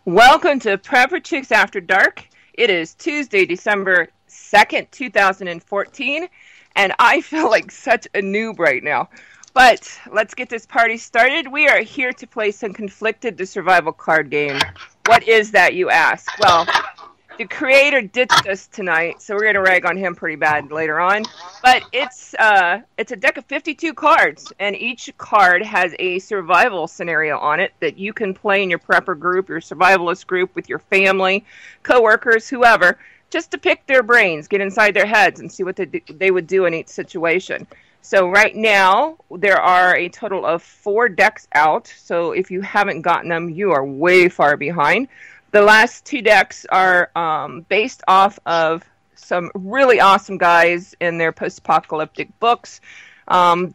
Welcome to Prepper Chicks After Dark. It is Tuesday, December 2nd, 2014, and I feel like such a noob right now. But let's get this party started. We are here to play some Conflicted the Survival card game. What is that, you ask? Well, the creator ditched us tonight, so we're going to rag on him pretty bad later on. But it's a deck of 52 cards, and each card has a survival scenario on it that you can play in your prepper group, your survivalist group, with your family, coworkers, whoever, just to pick their brains, get inside their heads, and see what they would do in each situation. So right now, there are a total of 4 decks out, so if you haven't gotten them, you are way far behind. The last 2 decks are based off of some really awesome guys in their post-apocalyptic books.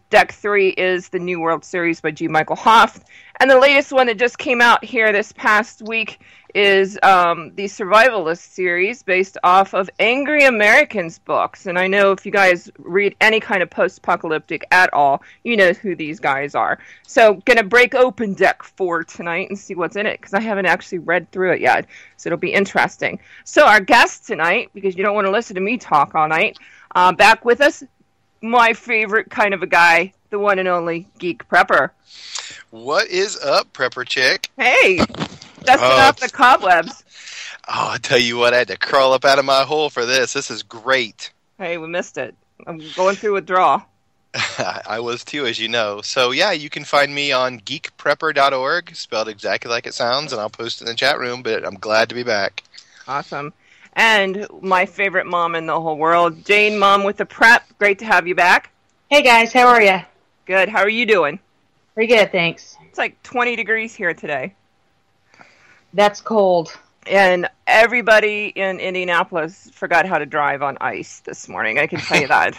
Deck 3 is the New World Series by G. Michael Hoff. And the latest one that just came out here this past week is the Survivalist series based off of Angry Americans books. And I know if you guys read any kind of post-apocalyptic at all, you know who these guys are. So going to break open deck 4 tonight and see what's in it, because I haven't actually read through it yet. So it'll be interesting. So our guest tonight, because you don't want to listen to me talk all night, back with us, my favorite kind of a guy, the one and only Geek Prepper. What is up, Prepper Chick? Hey, dusting off the cobwebs. Oh, I tell you what, I had to crawl up out of my hole for this. This is great. Hey, we missed it. I'm going through withdrawal. I was too, as you know. So, yeah, you can find me on geekprepper.org, spelled exactly like it sounds, and I'll post it in the chat room, but I'm glad to be back. Awesome. And my favorite mom in the whole world, Jane, Mom with the Prep. Great to have you back. Hey, guys. How are you? Good. How are you doing? Pretty good, thanks. It's like 20 degrees here today. That's cold. And everybody in Indianapolis forgot how to drive on ice this morning. I can tell you that.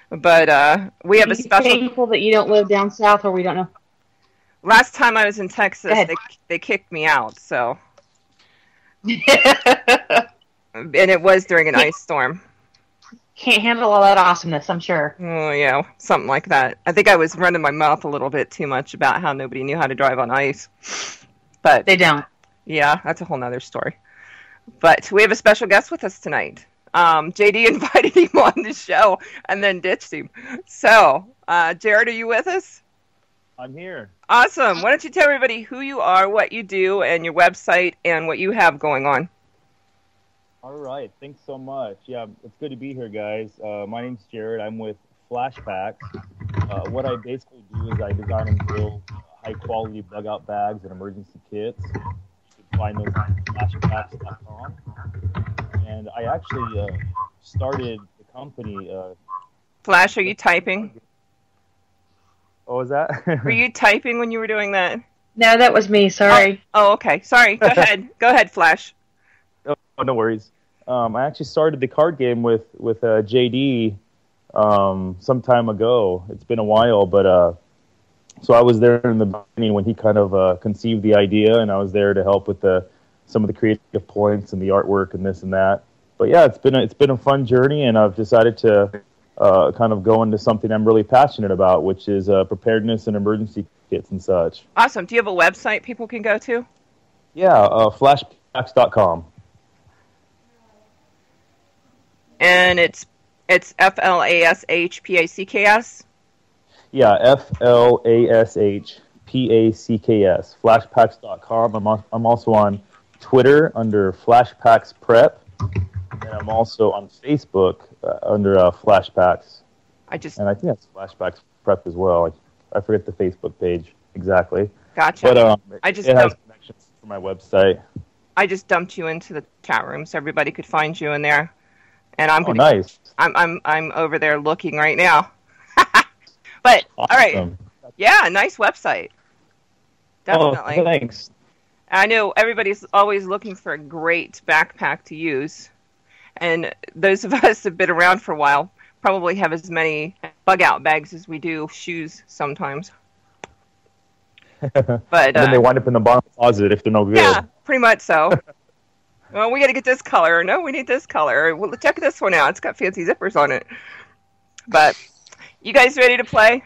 But we have a special... Thankful that you don't live down south, or we don't know. Last time I was in Texas, they kicked me out, so... And it was during an ice storm. Can't handle all that awesomeness, I'm sure. Oh, yeah, something like that. I think I was running my mouth a little bit too much about how nobody knew how to drive on ice. But they don't. Yeah, that's a whole nother story. But we have a special guest with us tonight. JD invited him on the show and then ditched him. So, Jared, are you with us? I'm here. Awesome. Why don't you tell everybody who you are, what you do, and your website, and what you have going on? All right. Thanks so much. Yeah, it's good to be here, guys. My name's Jared. I'm with Flashpacks. What I basically do is I design and build high-quality bug-out bags and emergency kits. You can find those on flashpacks.com. And I actually started the company... Flash, are you typing? What was that? Were you typing when you were doing that? No, that was me. Sorry. Oh, okay. Sorry. Go ahead. Go ahead, Flash. Oh, no worries. I actually started the card game with JD some time ago. It's been a while, but so I was there in the beginning when he kind of conceived the idea, and I was there to help with some of the creative points and the artwork and this and that. But yeah, it's been a fun journey, and I've decided to kind of go into something I'm really passionate about, which is preparedness and emergency kits and such. Awesome. Do you have a website people can go to? Yeah, flashpacks.com. And it's FLASHPACKS? Yeah, FLASHPACKS. Flashpacks.com. I'm also on Twitter under Flashpacks Prep, and I'm also on Facebook under Flashpacks. And I think that's Flashpacks Prep as well. I forget the Facebook page exactly. Gotcha. But it has connections to my website. I just dumped you into the chat room so everybody could find you in there. And nice. I'm over there looking right now. But awesome. All right, yeah, nice website. Definitely. Oh, thanks. I know everybody's always looking for a great backpack to use, and those of us have been around for a while probably have as many bug-out bags as we do shoes sometimes. But and then they wind up in the bottom closet if they're no good. Yeah, pretty much so. Well, we got to get this color. No, we need this color. Well, check this one out. It's got fancy zippers on it. But you guys ready to play?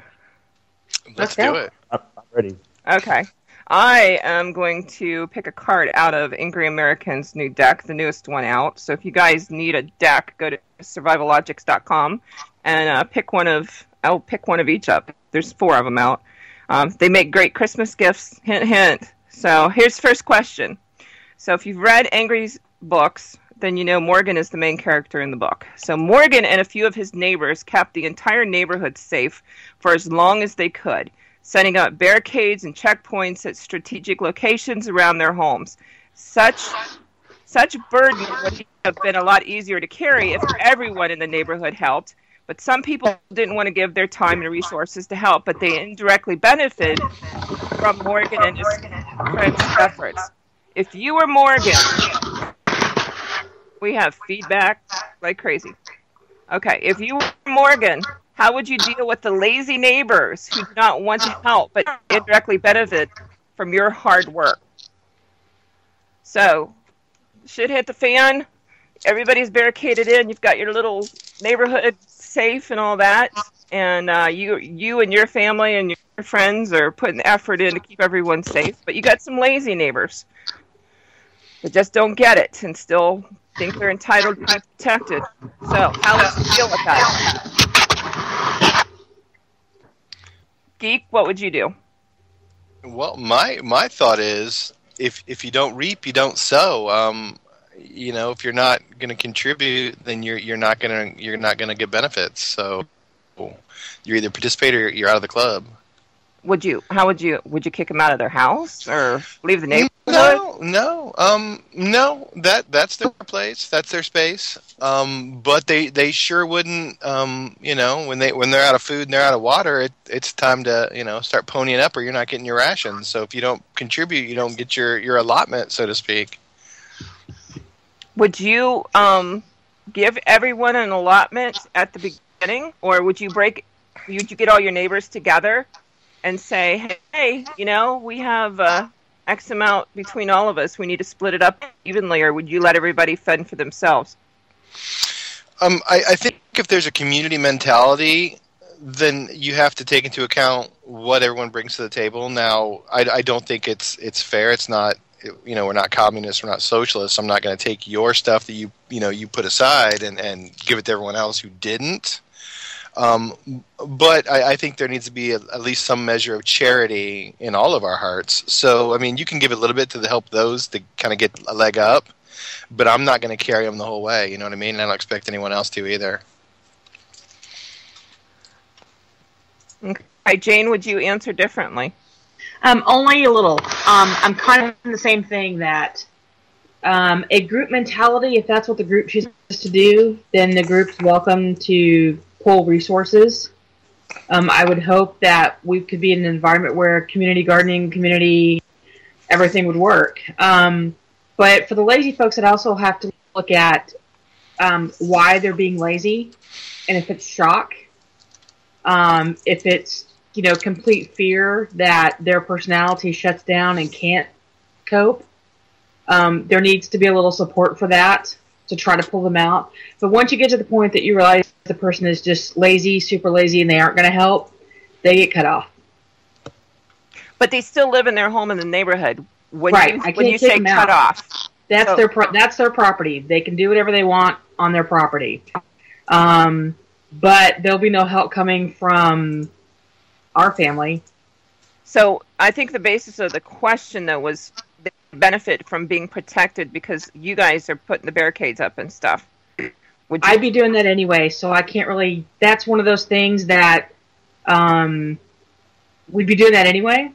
Let's do it. I'm ready. Okay. I am going to pick a card out of Angry American's new deck, the newest one out. So if you guys need a deck, go to survivalogics.com and pick one of. I'll pick one of each up. There's 4 of them out. They make great Christmas gifts. Hint, hint. So here's the first question. So if you've read Angry's books, then you know Morgan is the main character in the book. So Morgan and a few of his neighbors kept the entire neighborhood safe for as long as they could, setting up barricades and checkpoints at strategic locations around their homes. Such burden would have been a lot easier to carry if everyone in the neighborhood helped, but some people didn't want to give their time and resources to help, but they indirectly benefited from Morgan and his friends' efforts. If you were Morgan, we have feedback like crazy. Okay, if you were Morgan, how would you deal with the lazy neighbors who do not want to help but indirectly benefit from your hard work? So, shit hit the fan. Everybody's barricaded in. You've got your little neighborhood safe and all that. And you and your family and your friends are putting effort in to keep everyone safe. But you got some lazy neighbors that just don't get it and still think they're entitled to be protected. So, how would you deal with that? Geek, what would you do? Well, my thought is, if you don't reap, you don't sow. If you're not going to contribute, then you're not going to get benefits. So you either participate or you're out of the club. Would you kick them out of their house or leave the neighborhood? No. That's their place. That's their space. But they sure wouldn't. When they're out of food and they're out of water, it's time to start ponying up, or you're not getting your rations. So if you don't contribute, you don't get your allotment, so to speak. Would you give everyone an allotment at the beginning, or would you get all your neighbors together and say, hey, we have X amount between all of us. We need to split it up evenly, or would you let everybody fend for themselves? I think if there's a community mentality, then you have to take into account what everyone brings to the table. Now, I don't think it's fair. It's not. We're not communists. We're not socialists. I'm not going to take your stuff that you put aside and give it to everyone else who didn't. But I think there needs to be at least some measure of charity in all of our hearts. So, you can give a little bit to help those to kind of get a leg up, but I'm not going to carry them the whole way. You know what I mean? And I don't expect anyone else to either. Okay, Jane, would you answer differently? Only a little. I'm kind of in the same thing that a group mentality, if that's what the group chooses to do, then the group's welcome to pull resources. I would hope that we could be in an environment where community gardening, everything would work. But for the lazy folks, I'd also have to look at why they're being lazy, and if it's shock, if it's complete fear that their personality shuts down and can't cope. There needs to be a little support for that to try to pull them out. But once you get to the point that you realize the person is just lazy, super lazy, and they aren't going to help, they get cut off. But they still live in their home in the neighborhood. When you say cut off, that's their property. They can do whatever they want on their property. But there'll be no help coming from our family. So I think the basis of the question, though, was the benefit from being protected because you guys are putting the barricades up and stuff. I'd be doing that anyway, so I can't really... That's one of those things that we'd be doing that anyway.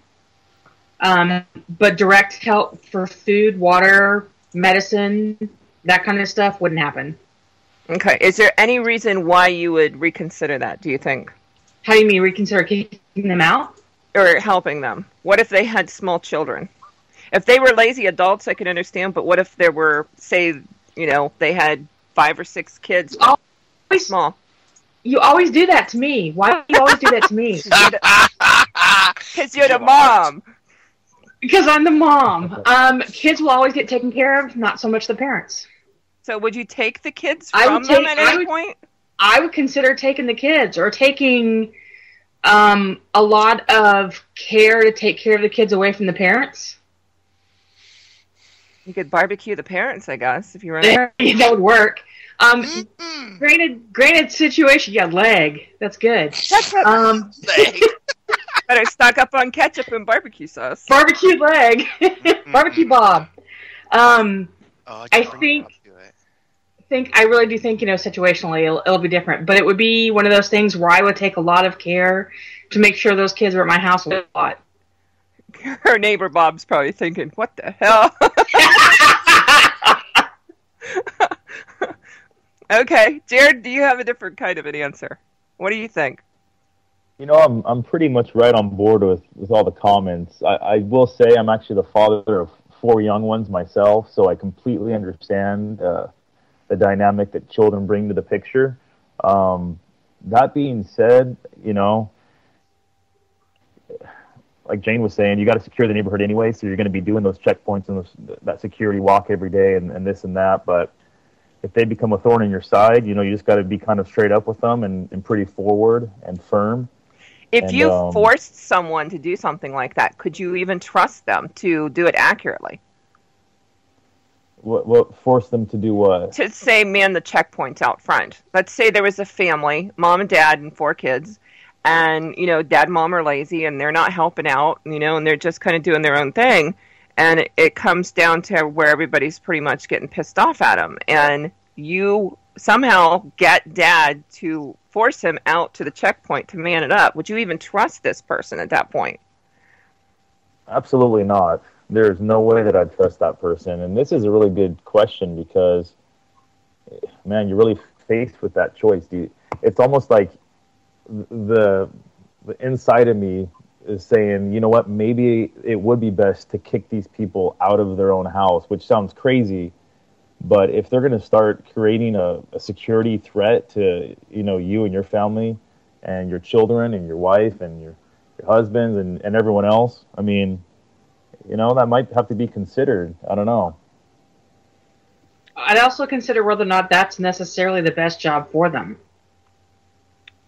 But direct help for food, water, medicine, that kind of stuff wouldn't happen. Okay. Is there any reason why you would reconsider that, do you think? How do you mean reconsider kicking them out? Or helping them? What if they had small children? If they were lazy adults, I could understand, but what if there were, say, they had 5 or 6 kids? Always small. You always do that to me. Why do you always do that to me? Because you're the mom. Because I'm the mom. Kids will always get taken care of, not so much the parents. So would you take the kids from them at any point? I would consider taking the kids or taking A lot of care to take care of the kids away from the parents. You could barbecue the parents, I guess, if you were. That would work. Granted situation, yeah, leg. That's good. Leg. Better stock up on ketchup and barbecue sauce. Barbecue leg. Barbecue Bob. I really do think, situationally it'll be different, but it would be one of those things where I would take a lot of care to make sure those kids were at my house a lot. Her neighbor Bob's probably thinking, what the hell? Okay, Jared, do you have a different kind of an answer? What do you think? I'm pretty much right on board with all the comments. I will say I'm actually the father of 4 young ones myself, so I completely understand the dynamic that children bring to the picture. That being said, like Jane was saying, you got to secure the neighborhood anyway, so you're going to be doing those checkpoints and that security walk every day and this and that. But if they become a thorn in your side, you just got to be kind of straight up with them and pretty forward and firm. If you forced someone to do something like that, could you even trust them to do it accurately? What force them to do what? To say man the checkpoints out front. Let's say there was a family, mom and dad and 4 kids, and dad and mom are lazy and they're not helping out, and they're just kind of doing their own thing, and it comes down to where everybody's pretty much getting pissed off at them, and you somehow get dad to force him out to the checkpoint to man it up. Would you even trust this person at that point? Absolutely not. There's no way that I'd trust that person. And this is a really good question because, man, you're really faced with that choice. It's almost like the inside of me is saying, you know what, maybe it would be best to kick these people out of their own house, which sounds crazy. But if they're going to start creating a security threat to, you and your family and your children and your wife and your husbands and everyone else, I mean, that might have to be considered. I don't know. I'd also consider whether or not that's necessarily the best job for them.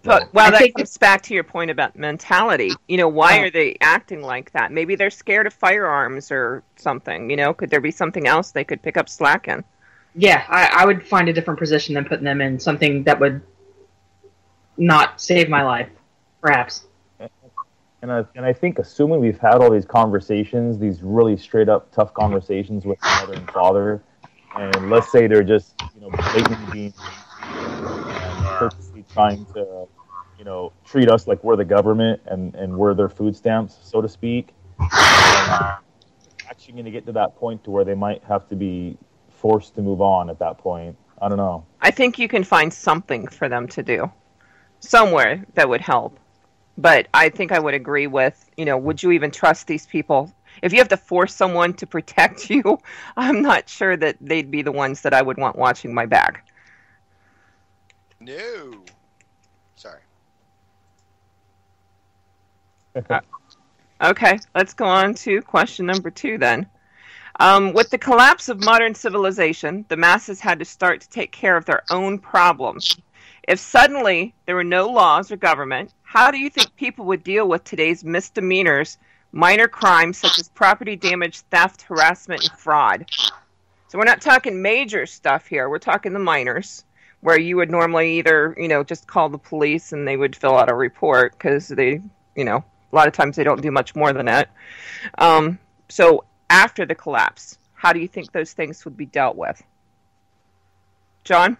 But, that comes back to your point about mentality. Why are they acting like that? Maybe they're scared of firearms or something. Could there be something else they could pick up slack in? Yeah, I would find a different position than putting them in something that would not save my life, perhaps. And I think, assuming we've had all these conversations, these really straight up tough conversations with the mother and father, and let's say they're just blatantly being and purposely trying to treat us like we're the government and we're their food stamps, so to speak. Actually going to get to that point to where they might have to be forced to move on at that point. I don't know. I think you can find something for them to do somewhere that would help. But I think I would agree with, would you even trust these people? If you have to force someone to protect you, I'm not sure that they'd be the ones that I would want watching my back. No. Sorry. Okay, let's go on to question number 2 then. With the collapse of modern civilization, the masses had to start to take care of their own problems. If suddenly there were no laws or government, how do you think people would deal with today's misdemeanors, minor crimes such as property damage, theft, harassment, and fraud? So we're not talking major stuff here. We're talking the minors, where you would normally either, just call the police and they would fill out a report because they, a lot of times they don't do much more than that. So after the collapse, how do you think those things would be dealt with? John?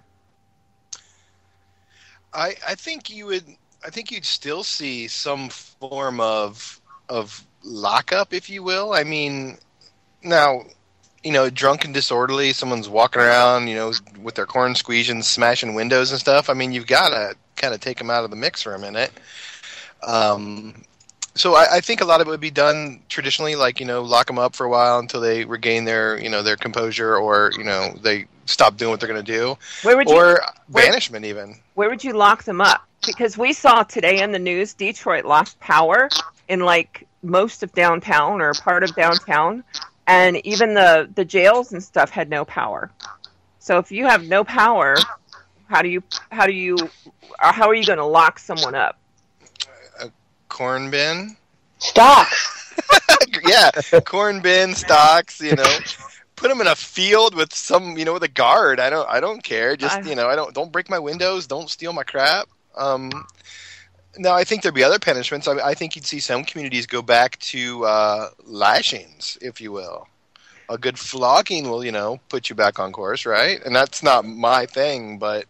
I think you'd still see some form of lockup, if you will. I mean, now, drunk and disorderly, someone's walking around, with their corn squeezing, smashing windows and stuff. I mean, you've got to kind of take them out of the mix for a minute. So I think a lot of it would be done traditionally, like, lock them up for a while until they regain their, their composure, or, they stop doing what they're going to do. Banishment even. Where would you lock them up? Because we saw today in the news, Detroit lost power in like most of downtown or part of downtown, and even the jails and stuff had no power. So if you have no power, how are you going to lock someone up? corn bin. Stocks. Yeah, corn bin, stocks, put them in a field with some, with a guard. I don't care. Just, don't break my windows. Don't steal my crap. Now, I think there'd be other punishments. I think you'd see some communities go back to lashings, if you will. A good flogging will, put you back on course, right? And that's not my thing, but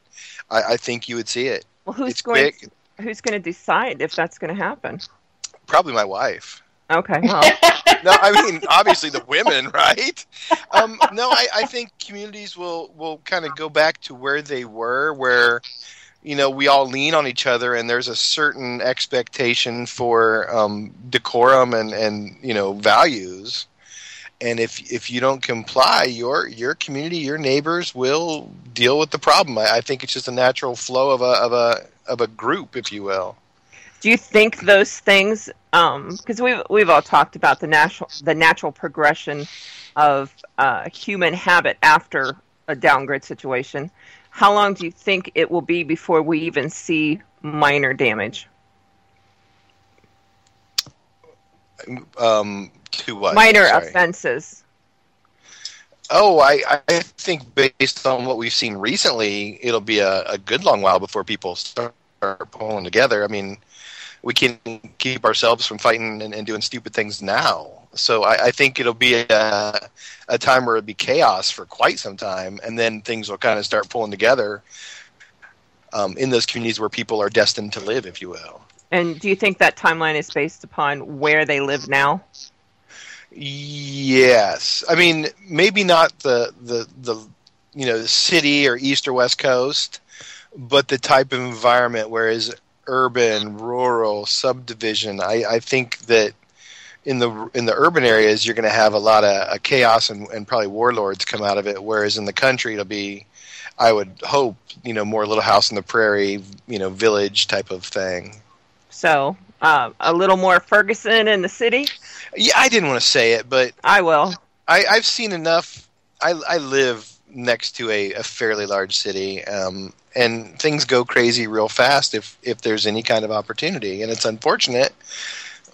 I think you would see it. Well, who's going to decide if that's going to happen? Probably my wife. Okay. Well. No, I mean, obviously the women, right? No, I think communities will kind of go back to where they were, where, we all lean on each other, and there's a certain expectation for decorum and values. And if you don't comply, your community, your neighbors will deal with the problem. I think it's just a natural flow of a group, if you will. Do you think those things? Because we've all talked about the natural progression of human habit after a downgrade situation. How long do you think it will be before we even see minor damage? To what? Minor offenses. Oh, I think based on what we've seen recently, it'll be a good long while before people start pulling together. I mean, we can keep ourselves from fighting and doing stupid things now. So I think it'll be a time where it'll be chaos for quite some time, and then things will kind of start pulling together in those communities where people are destined to live, if you will. And do you think that timeline is based upon where they live now? Yes. I mean, maybe not the city or east or west coast, but the type of environment, whereas urban, rural, subdivision, I think that in the urban areas you're going to have a lot of chaos and probably warlords come out of it, whereas in the country it'll be, I would hope, more Little House on the Prairie, village type of thing. So, a little more Ferguson in the city? Yeah, I didn't want to say it, but I will. I've seen enough. I live next to a fairly large city, and things go crazy real fast if there's any kind of opportunity, and it's unfortunate.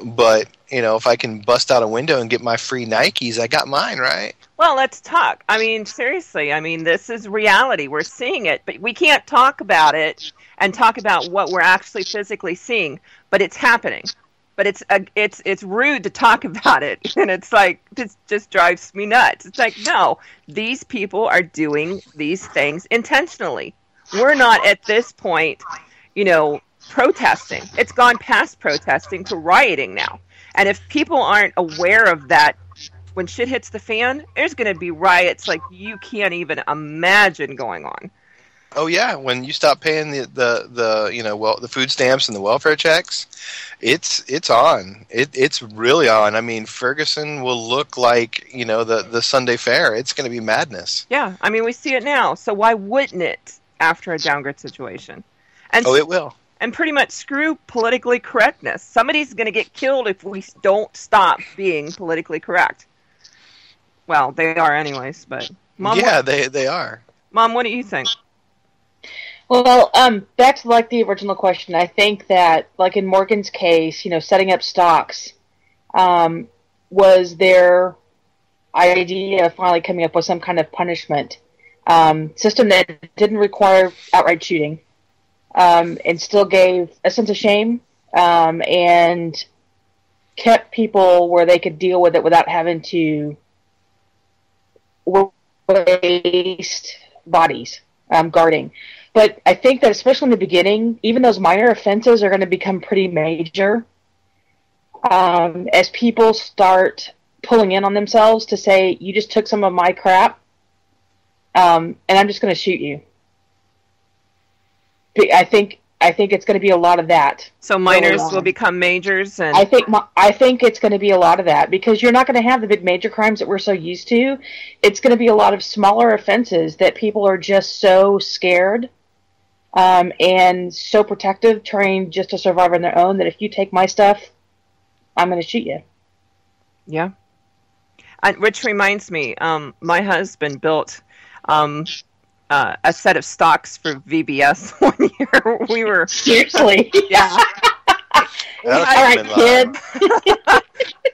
But if I can bust out a window and get my free Nikes, I got mine, right? Well, let's talk. I mean, seriously. I mean, this is reality. We're seeing it, but we can't talk about it and talk about what we're actually physically seeing. But it's happening. But it's rude to talk about it, and it's like, this just drives me nuts. It's like, no, these people are doing these things intentionally. We're not at this point, protesting. It's gone past protesting to rioting now. And if people aren't aware of that, when shit hits the fan, there's going to be riots like you can't even imagine going on. Oh yeah, when you stop paying the food stamps and the welfare checks, it's on. It's really on. I mean, Ferguson will look like the Sunday Fair. It's going to be madness. Yeah, I mean, we see it now. So why wouldn't it after a downgrade situation? And it will. And pretty much screw politically correctness. Somebody's going to get killed if we don't stop being politically correct. Well, they are anyways, but Mom, yeah, they are. Mom, what do you think? Well, back to the original question. I think that, like in Morgan's case, setting up stocks was their idea of finally coming up with some kind of punishment system that didn't require outright shooting, and still gave a sense of shame and kept people where they could deal with it without having to waste bodies guarding. But I think that especially in the beginning, even those minor offenses are going to become pretty major as people start pulling in on themselves to say, you just took some of my crap, and I'm just going to shoot you. I think it's going to be a lot of that. So minors will become majors, and I think it's going to be a lot of that, because you're not going to have the big major crimes that we're so used to. It's going to be a lot of smaller offenses that people are just so scared and so protective, trying just to survive on their own, that if you take my stuff, I'm going to shoot you. Yeah. Which reminds me, my husband built a set of stocks for VBS one year. We were seriously, yeah. That All right, could've been kid.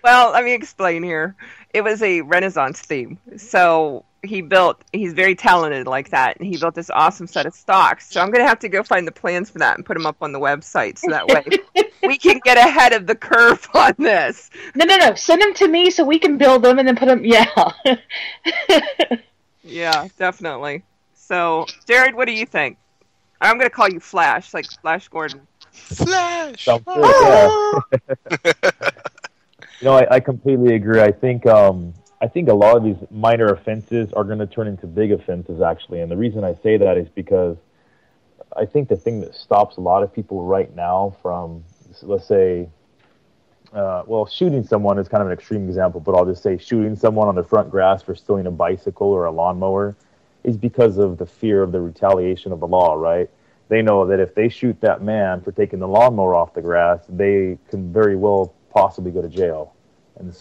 Well, let me explain here. It was a Renaissance theme. So he's very talented like that, and he built this awesome set of stocks. So I'm going to have to go find the plans for that and put them up on the website so that way we can get ahead of the curve on this. No. Send them to me so we can build them and then put them. Yeah. Yeah, definitely. So, Jared, what do you think? I'm going to call you Flash, like Flash Gordon. Flash. Sounds good, yeah. I completely agree. I think a lot of these minor offenses are going to turn into big offenses, actually. And the reason I say that is because I think the thing that stops a lot of people right now from, let's say, shooting someone is kind of an extreme example, but I'll just say shooting someone on the front grass for stealing a bicycle or a lawnmower is because of the fear of the retaliation of the law, right? They know that if they shoot that man for taking the lawnmower off the grass, they can very well possibly go to jail,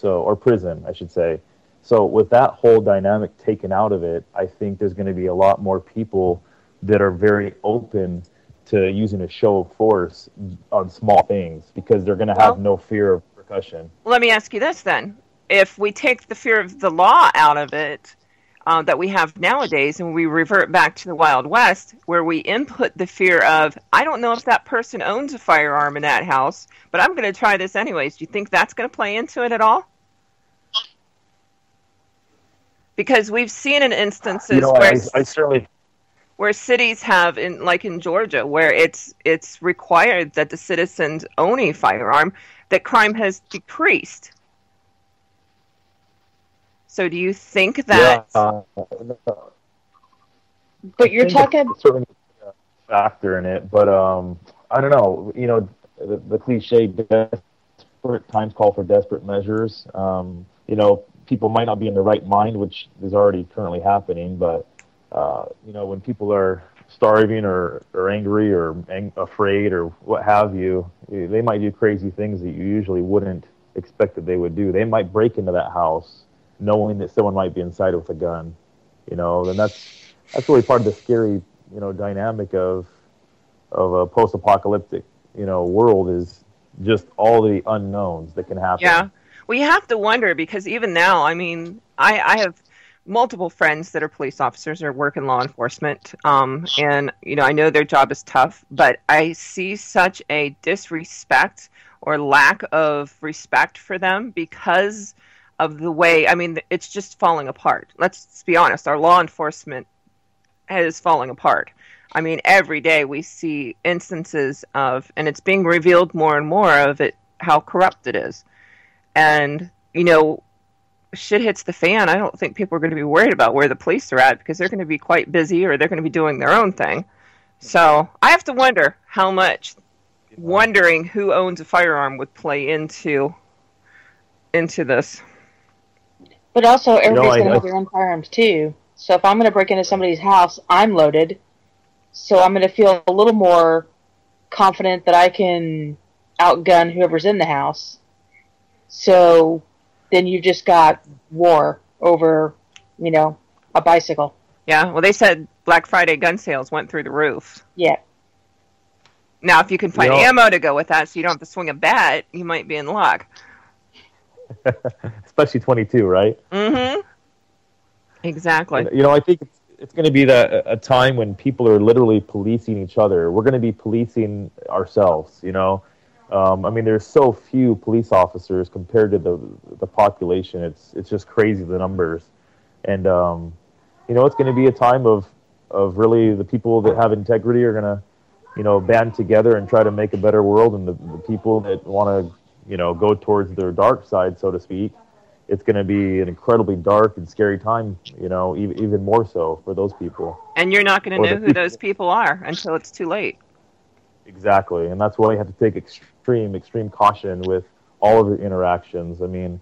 or prison, I should say. So with that whole dynamic taken out of it, I think there's going to be a lot more people that are very open to using a show of force on small things because they're going to have no fear of repercussion. Let me ask you this then. If we take the fear of the law out of it that we have nowadays and we revert back to the Wild West where we input the fear of, I don't know if that person owns a firearm in that house, but I'm going to try this anyways. Do you think that's going to play into it at all? Because we've seen in instances where cities have, in Georgia, where it's required that the citizens own a firearm, that crime has decreased. So do you think that... But you're talking... Certainly a factor in it, but I don't know. The cliche, desperate times call for desperate measures. People might not be in the right mind, which is already currently happening, but when people are starving or angry or afraid or what have you, they might do crazy things that you usually wouldn't expect that they would do. They might break into that house knowing that someone might be inside with a gun, and that's really part of the scary, dynamic of a post-apocalyptic, world is just all the unknowns that can happen. Yeah. Well, you have to wonder because even now, I mean, I have multiple friends that are police officers or work in law enforcement, and I know their job is tough, but I see such a disrespect or lack of respect for them because of the way. I mean, it's just falling apart. Let's be honest. Our law enforcement is falling apart. I mean, every day we see instances of, and it's being revealed more and more of it, how corrupt it is. And, shit hits the fan. I don't think people are going to be worried about where the police are at because they're going to be quite busy or they're going to be doing their own thing. So I have to wonder how much wondering who owns a firearm would play into this. But also, everybody's going to have their own firearms, too. So if I'm going to break into somebody's house, I'm loaded. So I'm going to feel a little more confident that I can outgun whoever's in the house. So then you've just got war over, a bicycle. Yeah, well, they said Black Friday gun sales went through the roof. Yeah. Now, if you can find ammo to go with that so you don't have to swing a bat, you might be in luck. Especially 22, right? Mm-hmm. Exactly. I think it's going to be a time when people are literally policing each other. We're going to be policing ourselves, there's so few police officers compared to the population. It's just crazy, the numbers. And, it's going to be a time of really the people that have integrity are going to, band together and try to make a better world. And the people that want to, go towards their dark side, so to speak, it's going to be an incredibly dark and scary time, even more so for those people. And you're not going to know who those people are until it's too late. Exactly. And that's why you have to take extreme caution with all of your interactions. I mean,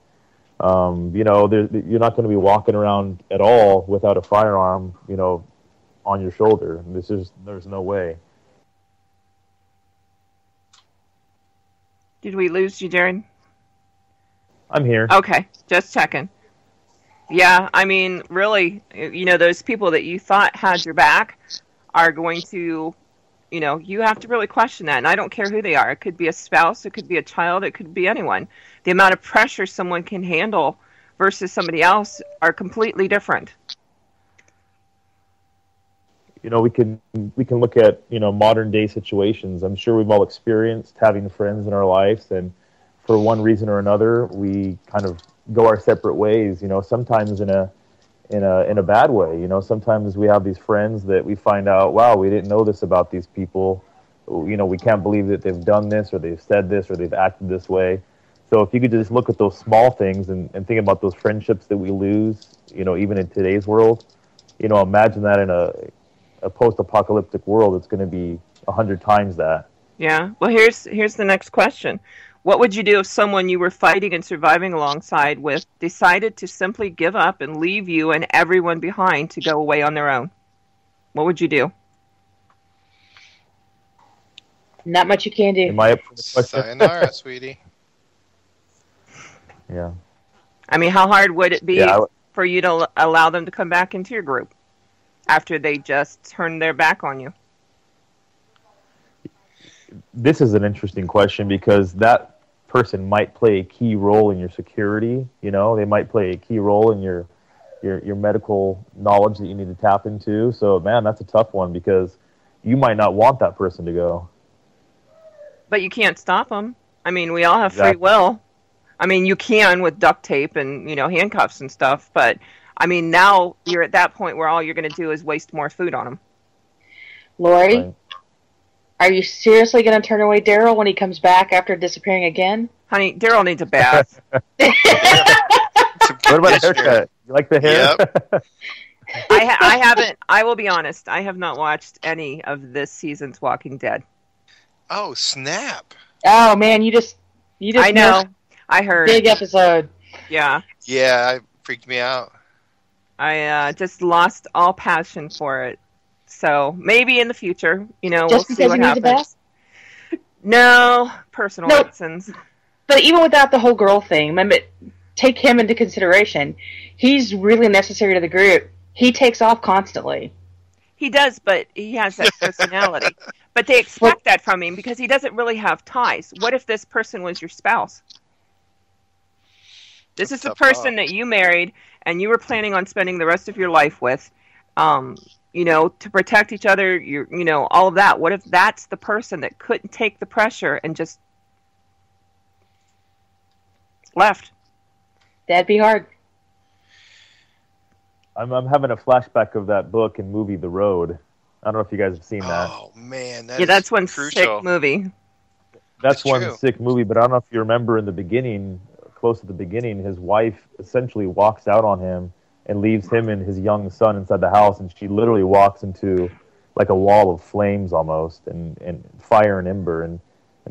you're not going to be walking around at all without a firearm, on your shoulder. There's no way. Did we lose you, Jared? I'm here. Okay, just checking. Yeah, I mean, really, those people that you thought had your back are going to, you have to really question that. And I don't care who they are. It could be a spouse, it could be a child, it could be anyone. The amount of pressure someone can handle versus somebody else are completely different. We can look at, modern day situations. I'm sure we've all experienced having friends in our lives, and for one reason or another, we kind of go our separate ways, sometimes in a bad way. Sometimes we have these friends that we find out, wow, we didn't know this about these people. We can't believe that they've done this, or they've said this, or they've acted this way. So if you could just look at those small things and think about those friendships that we lose, even in today's world, imagine that in a post-apocalyptic world, it's going to be 100 times that. Yeah. Well, here's the next question. What would you do if someone you were fighting and surviving alongside with decided to simply give up and leave you and everyone behind to go away on their own? What would you do? Not much you can do. Am I up for the question? Sayonara, sweetie. Yeah. I mean, how hard would it be for you to allow them to come back into your group after they just turned their back on you? This is an interesting question because that person might play a key role in your security. They might play a key role in your medical knowledge that you need to tap into. So, man, that's a tough one because you might not want that person to go. But you can't stop them. I mean, we all have free will. I mean, you can with duct tape and, handcuffs and stuff. But, I mean, now you're at that point where all you're going to do is waste more food on them. Lori, Right. Are you seriously going to turn away Daryl when he comes back after disappearing again? Honey, Daryl needs a bath. What about a haircut? You like the hair? Yep. I haven't, I will be honest, I have not watched any of this season's Walking Dead. Oh, snap. Oh man, you just I know. missed I heard. big episode. Yeah. Yeah, it freaked me out. I just lost all passion for it. So maybe in the future, we'll Just see because what he needs a happens. bath? No, personal No. reasons. But even without the whole girl thing, remember, take him into consideration. He's really necessary to the group. He takes off constantly. He does, but he has that personality. But they expect that from him because he doesn't really have ties. What if this person was your spouse? This is the Tough person call. that you married and you were planning on spending the rest of your life with, to protect each other, all of that. What if that's the person that couldn't take the pressure and just left? That'd be hard. I'm having a flashback of that book and movie, The Road. I don't know if you guys have seen that. Oh, man. That's one crucial. sick movie. That's It's one true. sick movie, but I don't know if you remember in the beginning, close to the beginning, his wife essentially walks out on him and leaves him and his young son inside the house, and she literally walks into like a wall of flames almost, and fire and ember, and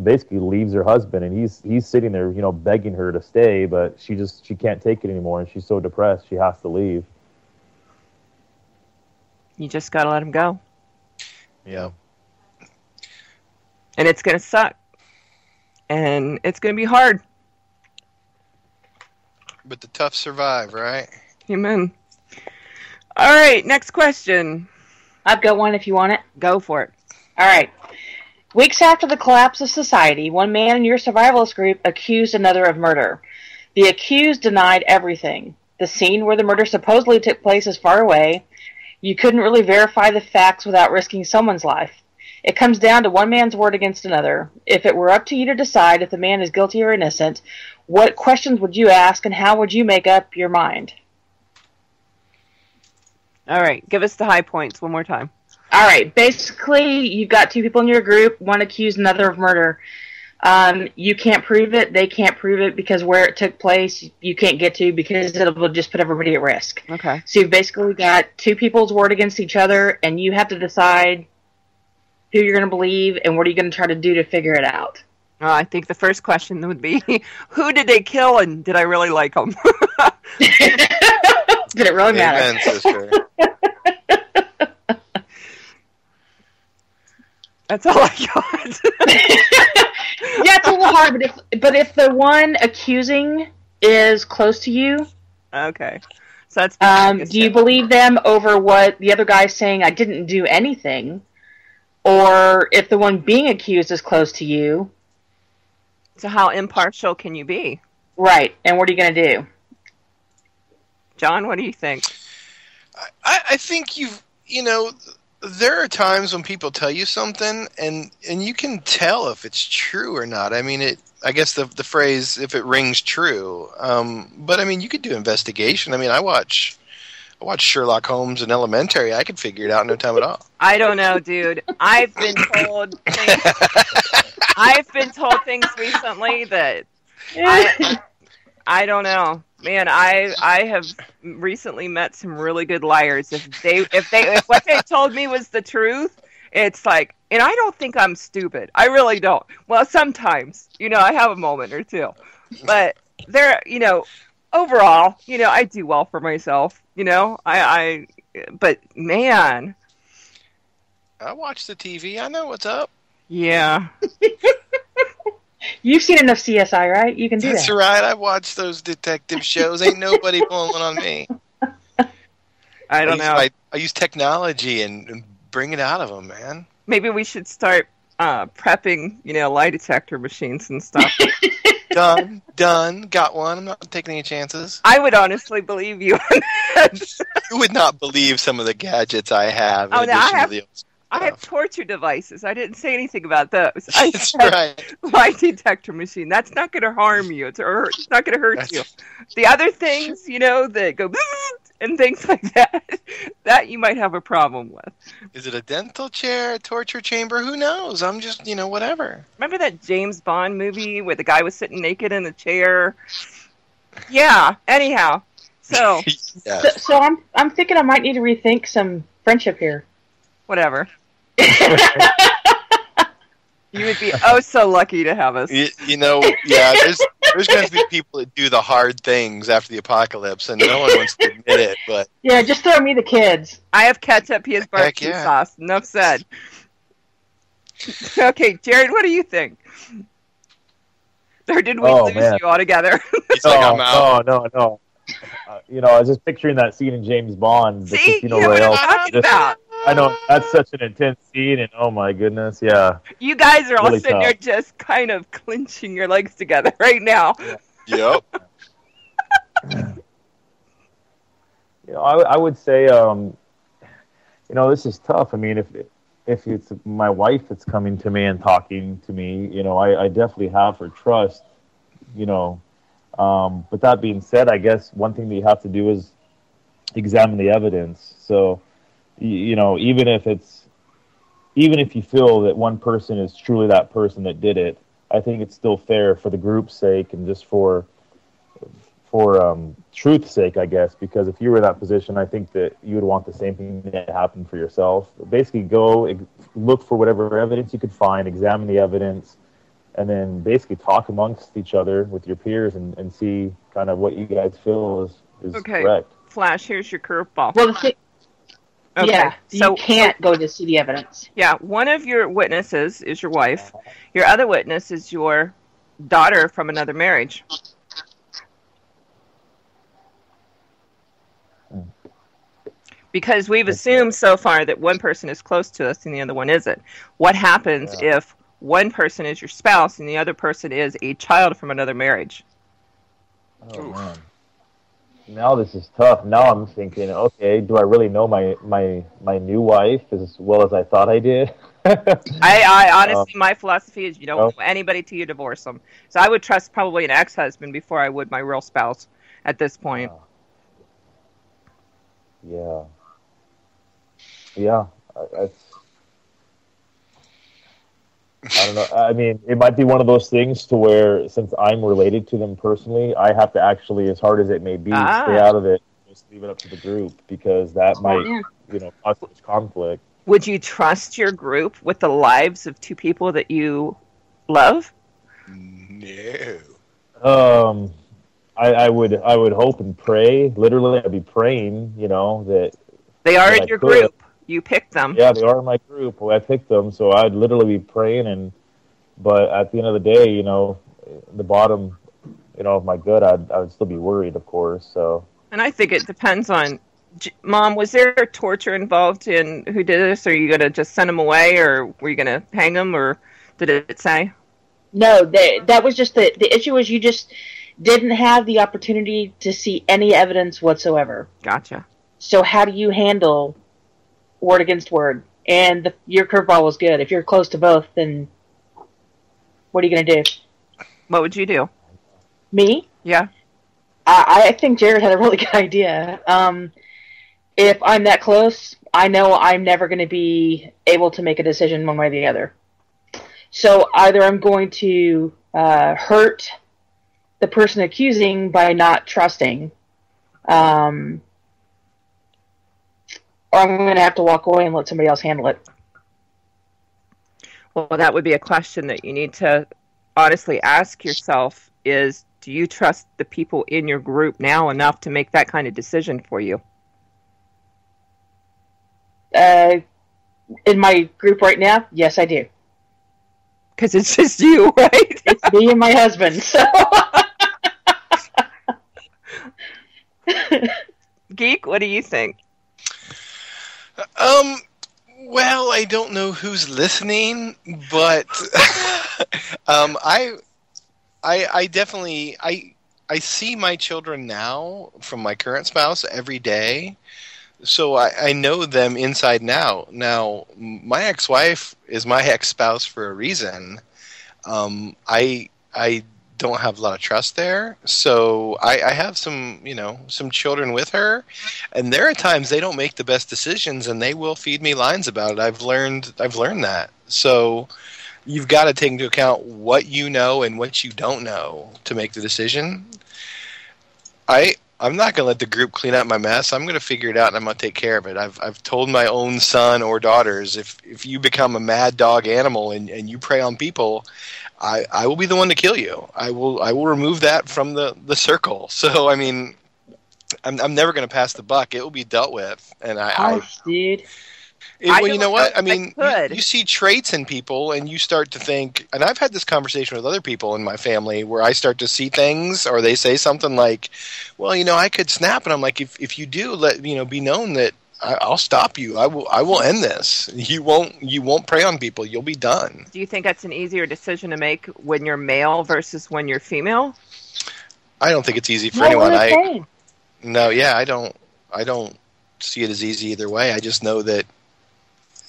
basically leaves her husband, and he's sitting there, begging her to stay, but she can't take it anymore, and she's so depressed she has to leave. You just got to let him go. Yeah. And it's going to suck. And it's going to be hard. But the tough survive, right? Amen. All right, next question. I've got one if you want it. Go for it. All right. Weeks after the collapse of society, one man in your survivalist group accused another of murder. The accused denied everything. The scene where the murder supposedly took place is far away. You couldn't really verify the facts without risking someone's life. It comes down to one man's word against another. If it were up to you to decide if the man is guilty or innocent, what questions would you ask and how would you make up your mind? All right, give us the high points one more time. All right, basically, you've got two people in your group, one accused another of murder. You can't prove it, they can't prove it, because where it took place, you can't get to because it'll just put everybody at risk. Okay. So you've basically got two people's word against each other, and you have to decide who you're going to believe and what are you going to try to do to figure it out. I think the first question would be, who did they kill and did I really like them? Did it really matter? Amen, sister. That's all I got. Yeah, it's a little hard, but if the one accusing is close to you, Okay. So that's the biggest do you tip. believe them over what the other guy's saying, I didn't do anything? Or if the one being accused is close to you. So how impartial can you be? Right. And what are you going to do? John, what do you think? I think there are times when people tell you something, and you can tell if it's true or not. I mean, I guess the phrase, if it rings true. But I mean, you could do investigation. I mean, I watch Sherlock Holmes and Elementary. I could figure it out in no time at all. I don't know, dude. I've been told things recently that I don't know. Man, I have recently met some really good liars. If what they told me was the truth, it's like, and I don't think I'm stupid. I really don't. Well, sometimes, I have a moment or two, but overall, I do well for myself. But man, I watch the TV. I know what's up. Yeah. You've seen enough CSI, right? You can do that. That's right. I watch those detective shows. Ain't nobody pulling one on me. I don't know. I use technology and bring it out of them, man. Maybe we should start prepping, lie detector machines and stuff. Done. Got one. I'm not taking any chances. I would honestly believe you on that. You would not believe some of the gadgets I have. I have torture devices. I didn't say anything about those. That's right. Lie detector machine. That's not going to harm you. It's not going to hurt you. The other things, that go and things like that you might have a problem with. Is it a dental chair, a torture chamber? Who knows? I'm just, whatever. Remember that James Bond movie where the guy was sitting naked in the chair? Yeah. Anyhow, so Yes. so I'm thinking I might need to rethink some friendship here. Whatever. You would be so lucky to have us. There's going to be people that do the hard things after the apocalypse, and no one wants to admit it. But yeah, just throw me the kids. I have ketchup. He has barbecue sauce. Enough said. Okay, Jared, what do you think? Or did we lose you altogether? I'm out. No. I was just picturing that scene in James Bond, the See? Casino You know what I'm Royale. talking about. I know, that's such an intense scene, and oh my goodness, yeah. You guys are all Really sitting there just kind of clenching your legs together right now. Yep. I would say, this is tough. I mean, if it's my wife that's coming to me and talking to me, I definitely have her trust, But that being said, I guess one thing that you have to do is examine the evidence. So, even if you feel that one person is truly that person that did it, I think it's still fair for the group's sake and just for truth's sake, I guess, because if you were in that position, I think that you would want the same thing that happened for yourself. Basically, go look for whatever evidence you could find, examine the evidence, and then basically talk amongst each other with your peers and see kind of what you guys feel is correct. Flash, here's your curveball. Well, Okay. Yeah, you can't go to see the evidence. Yeah, one of your witnesses is your wife. Your other witness is your daughter from another marriage. Because we've assumed so far that one person is close to us and the other one isn't. What happens if one person is your spouse and the other person is a child from another marriage? Oh, man. Now this is tough. Now I'm thinking, okay, do I really know my new wife as well as I thought I did? I honestly, my philosophy is you don't know anybody till you divorce them. So I would trust probably an ex-husband before I would my real spouse at this point. Yeah. I don't know. I mean, it might be one of those things to where, since I'm related to them personally, I have to actually, as hard as it may be, stay out of it. Just leave it up to the group, because that might, cause much conflict. Would you trust your group with the lives of two people that you love? No. I would hope and pray. Literally, I'd be praying, that they are in your group. You picked them. Yeah, they are in my group. I picked them, so I'd literally be praying. But at the end of the day, the bottom, of my good, I would still be worried, of course. So. And I think it depends on Mom, was there torture involved in who did this? Are you going to just send them away, or were you going to hang them, or did it say? No, that was just the issue was you just didn't have the opportunity to see any evidence whatsoever. Gotcha. So how do you handle word against word? And your curveball was good. If you're close to both, then what are you going to do? What would you do? Me? Yeah. I think Jared had a really good idea. If I'm that close, I know I'm never going to be able to make a decision one way or the other. So either I'm going to hurt the person accusing by not trusting, or I'm going to have to walk away and let somebody else handle it. Well, that would be a question that you need to honestly ask yourself is, do you trust the people in your group now enough to make that kind of decision for you? In my group right now, yes, I do. Because it's just you, right? It's me and my husband, so... Geek, what do you think? Well, I don't know who's listening, but I definitely I see my children now from my current spouse every day, so I know them inside and out. Now, my ex-wife is my ex-spouse for a reason. I don't have a lot of trust there, so I have some children with her, and there are times they don't make the best decisions, and they will feed me lines about it. I've learned that. So you've got to take into account what you know and what you don't know to make the decision. I'm not going to let the group clean up my mess. I'm going to figure it out, and I'm going to take care of it. I've told my own son or daughters, if you become a mad dog animal and you prey on people, I will be the one to kill you. I will remove that from the circle. So, I mean, I'm never going to pass the buck. It will be dealt with. And dude. Well, you know what? I mean, you see traits in people, and you start to think, and I've had this conversation with other people in my family where I start to see things, or they say something like, well, I could snap, and I'm like, if you do, be known that I'll stop you. I will end this. You won't prey on people. You'll be done. Do you think that's an easier decision to make when you're male versus when you're female? I don't think it's easy for anyone. I don't see it as easy either way. I just know that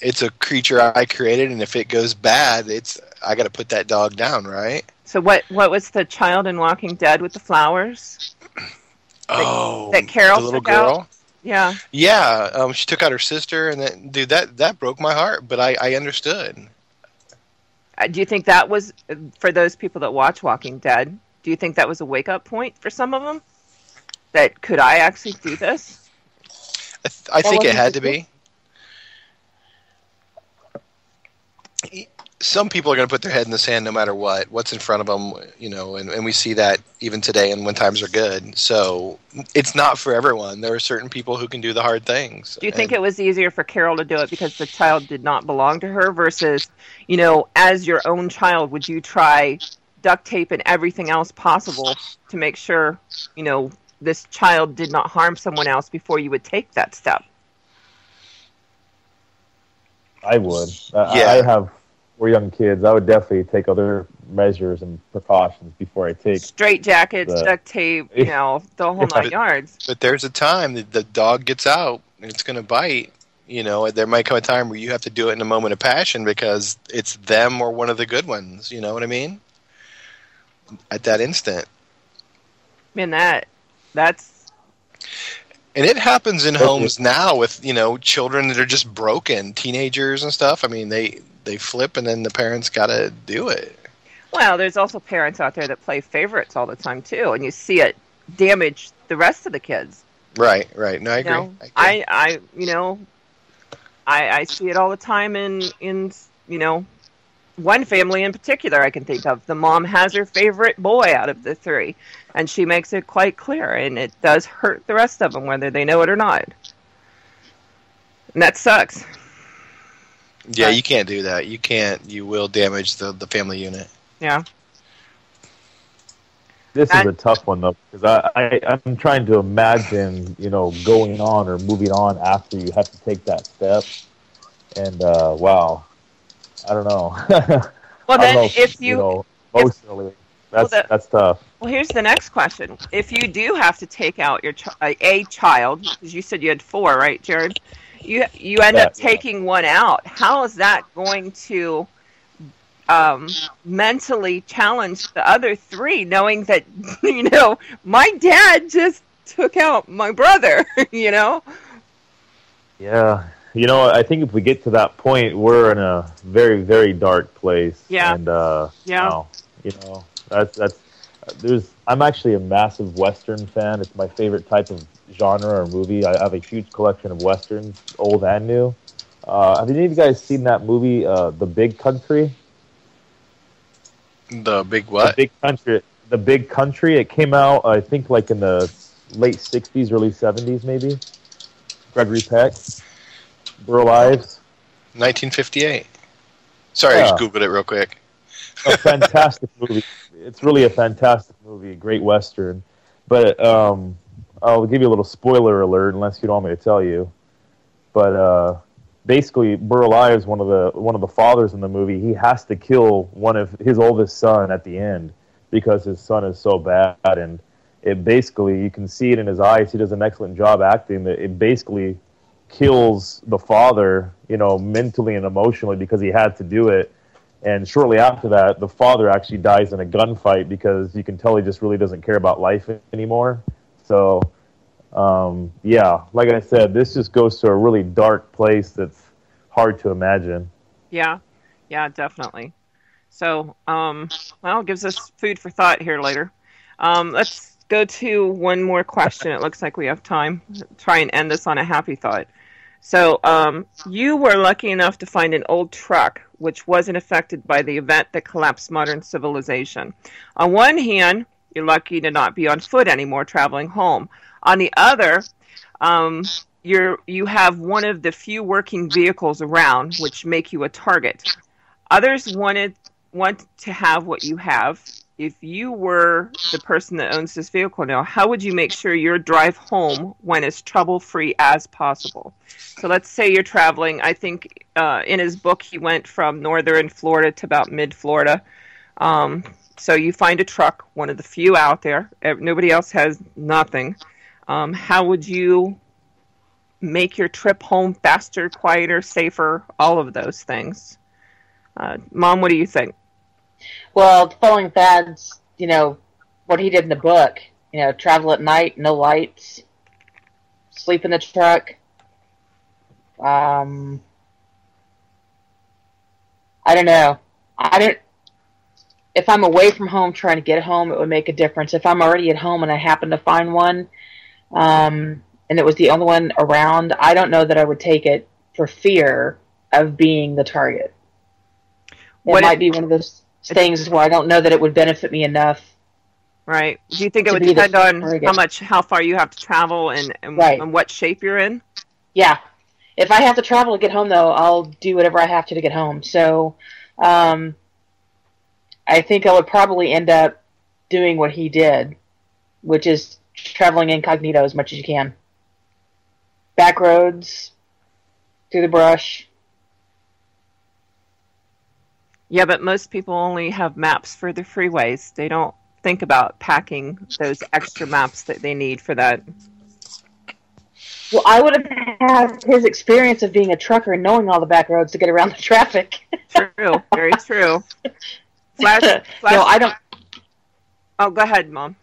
it's a creature I created, and if it goes bad, I got to put that dog down, right? So what was the child in Walking Dead with the flowers? That Carol the little took girl. Out? Yeah. Yeah, she took out her sister, and that broke my heart, but I understood. Do you think that was, for those people that watch Walking Dead, do you think that was a wake-up point for some of them? That could I actually do this? I think it had to be. Some people are going to put their head in the sand no matter what's in front of them, and we see that even today and when times are good. So it's not for everyone. There are certain people who can do the hard things. Do you think it was easier for Carol to do it because the child did not belong to her versus, as your own child, would you try duct tape and everything else possible to make sure, this child did not harm someone else before you would take that step? I would. I have 4 young kids. I would definitely take other measures and precautions before I take straight jackets, duct tape, the whole 9 yards. But there's a time that the dog gets out and it's going to bite. There might come a time where you have to do it in a moment of passion because it's them or one of the good ones. You know what I mean? At that instant. Man, that's. And it happens in homes now with, children that are just broken, teenagers and stuff. I mean, they flip and then the parents got to do it. Well, there's also parents out there that play favorites all the time, too, and you see it damage the rest of the kids. Right. No, I agree. I see it all the time in one family in particular I can think of. The mom has her favorite boy out of the 3, and she makes it quite clear, and it does hurt the rest of them, whether they know it or not. And that sucks. Yeah, you can't do that. You can't. You will damage the family unit. Yeah. This is a tough one, though, because I'm trying to imagine, going on or moving on after you have to take that step. And, wow, I don't know. Well, then, if you... emotionally, that's tough. Well, here's the next question. If you do have to take out a child, because you said you had 4, right, Jared? You end up taking one out. How is that going to mentally challenge the other 3, knowing that, my dad just took out my brother, Yeah. I think if we get to that point, we're in a very, very dark place. Yeah. And, I'm actually a massive Western fan. It's my favorite type of genre or movie. I have a huge collection of Westerns, old and new. Have any of you guys seen that movie, The Big Country? The Big what? The Big Country. It came out, I think, like in the late 60s, early 70s, maybe. Gregory Peck. Burl Ives. 1958. Sorry, I just Googled it real quick. A fantastic movie. It's really a fantastic movie, a great Western. But I'll give you a little spoiler alert, unless you don't want me to tell you. But basically, Burl Ives, one of the fathers in the movie, he has to kill one of his oldest son at the end because his son is so bad, and it basically, you can see it in his eyes. He does an excellent job acting. That it basically kills the father, mentally and emotionally because he had to do it. And shortly after that, the father actually dies in a gunfight because you can tell he just really doesn't care about life anymore. So, like I said, this just goes to a really dark place that's hard to imagine. Yeah, definitely. So, it gives us food for thought here later. Let's go to one more question. It looks like we have time. Try and end this on a happy thought. So, you were lucky enough to find an old truck which wasn't affected by the event that collapsed modern civilization. On one hand, you're lucky to not be on foot anymore traveling home. On the other, you have one of the few working vehicles around which make you a target. Others want to have what you have. If you were the person that owns this vehicle now, how would you make sure your drive home went as trouble-free as possible? So let's say you're traveling. I think in his book he went from northern Florida to about mid-Florida. So you find a truck, one of the few out there. Nobody else has nothing. How would you make your trip home faster, quieter, safer, all of those things? Mom, what do you think? Well, following Thad's, what he did in the book, travel at night, no lights, sleep in the truck. I don't know. If I'm away from home trying to get home, it would make a difference. If I'm already at home and I happen to find one, and it was the only one around, I don't know that I would take it for fear of being the target. It might be one of those things where I don't know that it would benefit me enough. Right. Do you think it would depend on how far you have to travel and what shape you're in? Yeah. If I have to travel to get home, though, I'll do whatever I have to get home. So I think I would probably end up doing what he did, which is traveling incognito as much as you can. Back roads, through the brush. Yeah, but most people only have maps for the freeways. They don't think about packing those extra maps that they need for that. Well, I would have had his experience of being a trucker and knowing all the back roads to get around the traffic. True, very true. Flash. No, I don't. Oh, go ahead, Mom.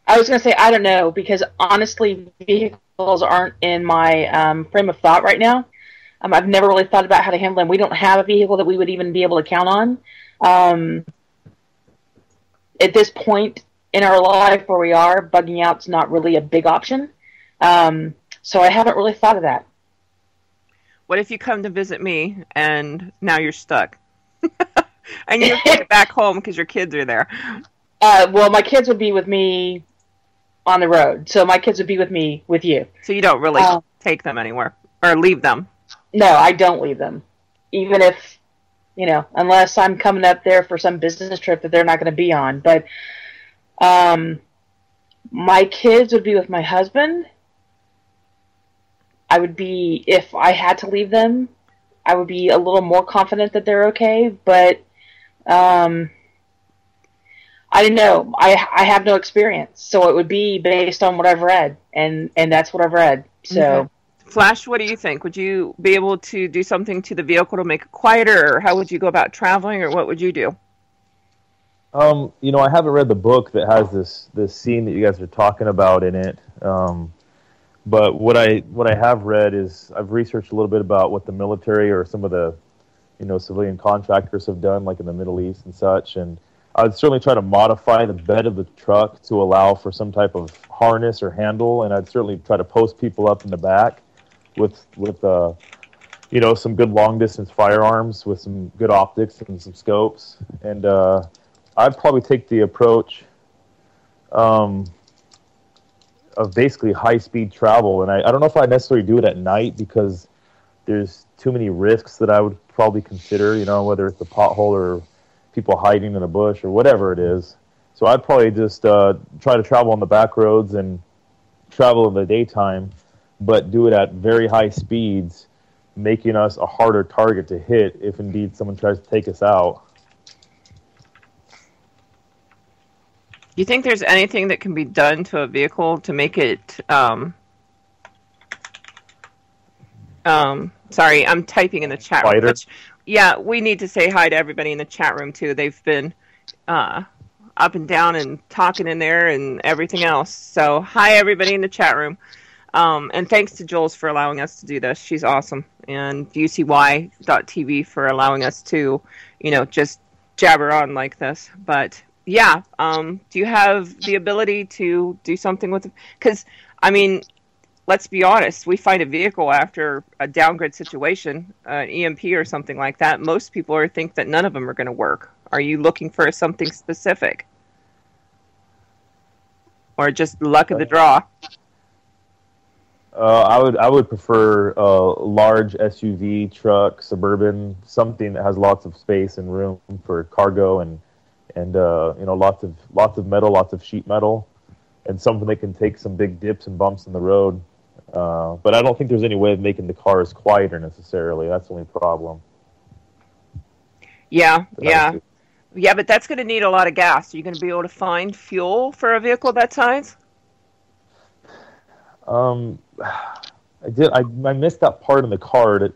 I was going to say I don't know because honestly, vehicles aren't in my frame of thought right now. I've never really thought about how to handle them. We don't have a vehicle that we would even be able to count on. At this point in our life where we are, bugging out's not really a big option. So I haven't really thought of that. What if you come to visit me and now you're stuck? And you have to get back home because your kids are there. Well, my kids would be with me on the road. So my kids would be with me with you. So you don't really take them anywhere or leave them? No, I don't leave them. Even if, unless I'm coming up there for some business trip that they're not going to be on. But My kids would be with my husband. I would be, if I had to leave them, I would be a little more confident that they're okay, but I don't know. I have no experience, so it would be based on what I've read, and that's what I've read. So, Okay. Flash, what do you think? Would you be able to do something to the vehicle to make it quieter, or how would you go about traveling, or what would you do? You know, I haven't read the book that has this scene that you guys are talking about in it. But what I have read is I've researched a little bit about what the military or some of the, you know, civilian contractors have done, like in the Middle East and such. And I'd certainly try to modify the bed of the truck to allow for some type of harness or handle, and I'd certainly try to post people up in the back with you know, some good long distance firearms with some good optics and some scopes. And I'd probably take the approach of basically high-speed travel. And I don't know if I'd necessarily do it at night because there's too many risks that I would probably consider, you know, whether it's a pothole or people hiding in a bush or whatever it is. So I'd probably just try to travel on the back roads and travel in the daytime, but do it at very high speeds, making us a harder target to hit if indeed someone tries to take us out. Do you think there's anything that can be done to a vehicle to make it, sorry, I'm typing in the chat room. Which, yeah, we need to say hi to everybody in the chat room, too. They've been up and down and talking in there and everything else. So, hi, everybody in the chat room. And thanks to Jules for allowing us to do this. She's awesome. And UCY.TV for allowing us to, you know, just jabber on like this. But... yeah. Do you have the ability to do something with it? Because, I mean, let's be honest. We find a vehicle after a downgrade situation, an EMP or something like that. Most people think that none of them are going to work. Are you looking for something specific? Or just luck of the draw? I would prefer a large SUV, truck, suburban, something that has lots of space and room for cargo and you know, lots of metal, lots of sheet metal, and something that can take some big dips and bumps in the road. But I don't think there's any way of making the cars quieter necessarily. That's the only problem. Yeah. But that's going to need a lot of gas. Are you going to be able to find fuel for a vehicle that size? I missed that part in the card.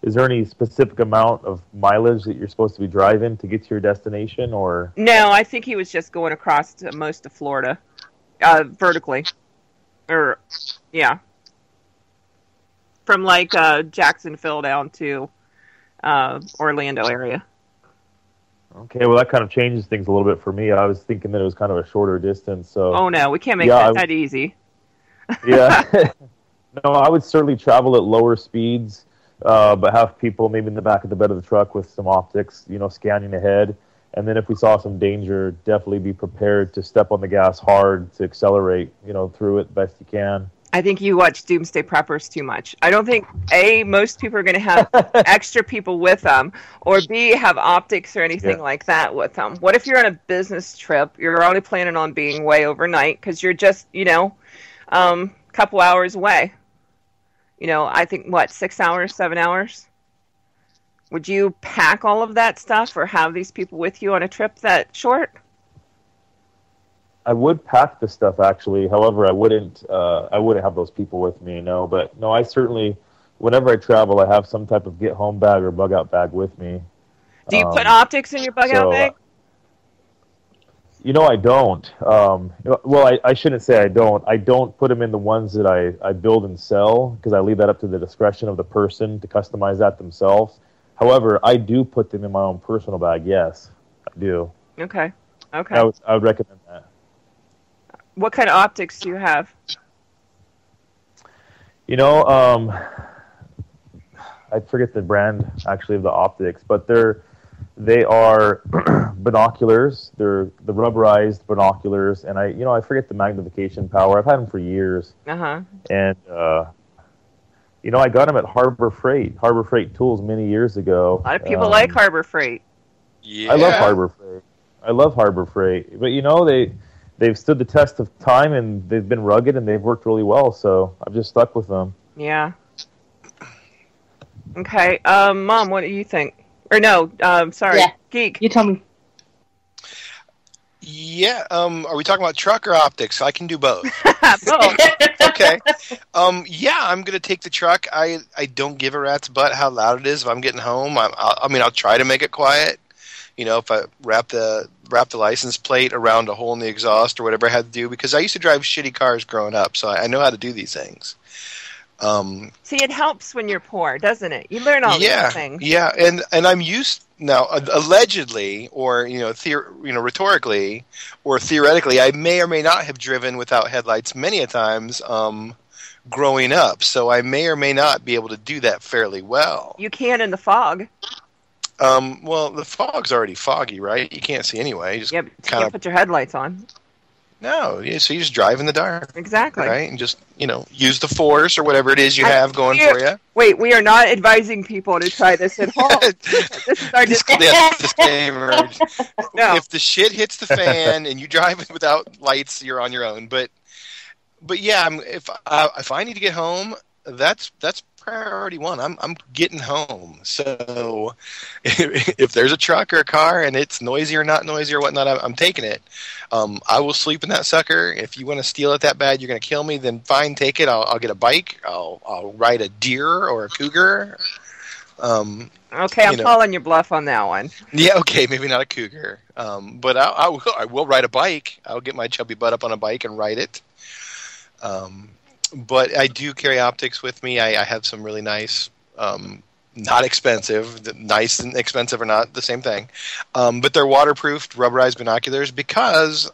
Is there any specific amount of mileage that you're supposed to be driving to get to your destination, or? No, I think he was just going across to most of Florida, vertically. Yeah. From like Jacksonville down to Orlando area. Okay, well that kind of changes things a little bit for me. I was thinking that it was kind of a shorter distance. So. Oh no, we can't make that easy. Yeah. No, I would certainly travel at lower speeds. But have people maybe in the back of the bed of the truck with some optics, you know, scanning ahead. And then if we saw some danger, definitely be prepared to step on the gas hard to accelerate, you know, through it best you can. I think you watch Doomsday Preppers too much. I don't think, A, most people are going to have extra people with them, or B, have optics or anything like that with them. What if you're on a business trip, you're only planning on being way overnight because you're just, you know, a couple hours away? You know, I think, 6 hours, 7 hours? Would you pack all of that stuff or have these people with you on a trip that short? I would pack the stuff, actually. However, I wouldn't have those people with me, no. But, no, I certainly, whenever I travel, I have some type of get-home bag or bug-out bag with me. Do you put optics in your bug-out bag? You know, I don't. Well, I shouldn't say I don't. I don't put them in the ones that I build and sell because I leave that up to the discretion of the person to customize that themselves. However, I do put them in my own personal bag, yes. I do. Okay. I would recommend that. What kind of optics do you have? You know, I forget the brand, actually, of the optics, but they are binoculars. They're the rubberized binoculars, and I forget the magnification power. I've had them for years. Uh-huh. And you know, I got them at Harbor Freight Tools many years ago. A lot of people like Harbor Freight. Yeah. I love Harbor Freight. I love Harbor Freight, but they've stood the test of time, and they've been rugged, and they've worked really well. So I've just stuck with them. Yeah. Okay, Mom, what do you think? Or no, sorry, Yeah. Geek. You tell me. Yeah. Are we talking about truck or optics? I can do both. Both. Okay. Yeah, I'm gonna take the truck. I don't give a rat's butt how loud it is. If I'm getting home, I'll try to make it quiet. If I wrap the license plate around a hole in the exhaust or whatever I had to do, because I used to drive shitty cars growing up, so I know how to do these things. See, it helps when you're poor, doesn't it? You learn all these things. Yeah, and I'm used now, allegedly, or rhetorically, or theoretically, I may or may not have driven without headlights many a times growing up, so I may or may not be able to do that fairly well. You can in the fog. Well, the fog's already foggy, right? You can't see anyway. Yeah, but you can't put your headlights on. No, so you just drive in the dark. Exactly. Right? And just, use the force or whatever it is you have going for you. Wait, we are not advising people to try this at home. This is our disclaimer. No. If the shit hits the fan and you drive without lights, you're on your own. But yeah, if I need to get home, that's priority one. I'm getting home. So if there's a truck or a car and it's noisy or not noisy or whatnot, I'm taking it. I will sleep in that sucker. If you want to steal it that bad, you're going to kill me, then fine, take it. I'll get a bike. I'll ride a deer or a cougar. Okay, I'm calling your bluff on that one. Yeah, okay, maybe not a cougar. But I will ride a bike. I'll get my chubby butt up on a bike and ride it. But I do carry optics with me. I have some really nice, not expensive. Nice and expensive are not the same thing. But they're waterproofed, rubberized binoculars because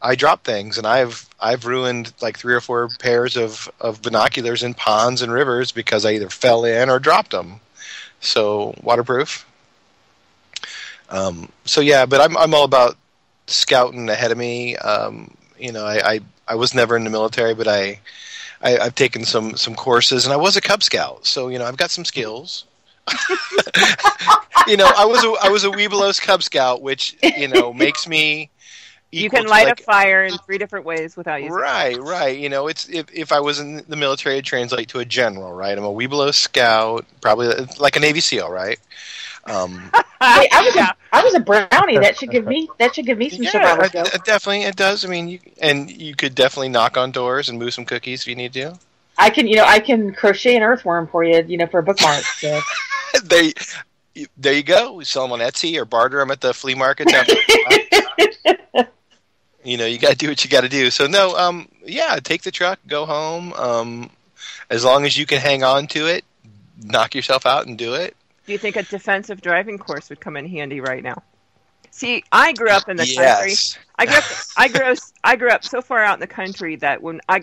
I drop things, and I've ruined like 3 or 4 pairs of binoculars in ponds and rivers because I either fell in or dropped them. So waterproof. So yeah, but I'm all about scouting ahead of me. I was never in the military, but I've taken some courses, and I was a Cub Scout, so I've got some skills. I was a Webelos Cub Scout, which makes me. You can light a fire in 3 different ways without using. Right. It's if I was in the military, it'd translate to a general, right? I'm a Webelos Scout, probably like a Navy SEAL, right? I was a brownie. That should give me some survival skills. Definitely, it does. I mean, you could definitely knock on doors and move some cookies if you need to. I can crochet an earthworm for you, for a bookmark. So. There you go. We sell them on Etsy or barter them at the flea market. You got to do what you got to do. So no, take the truck, go home. As long as you can hang on to it, knock yourself out and do it. Do you think a defensive driving course would come in handy right now? See, I grew up in the country. I grew up so far out in the country that when I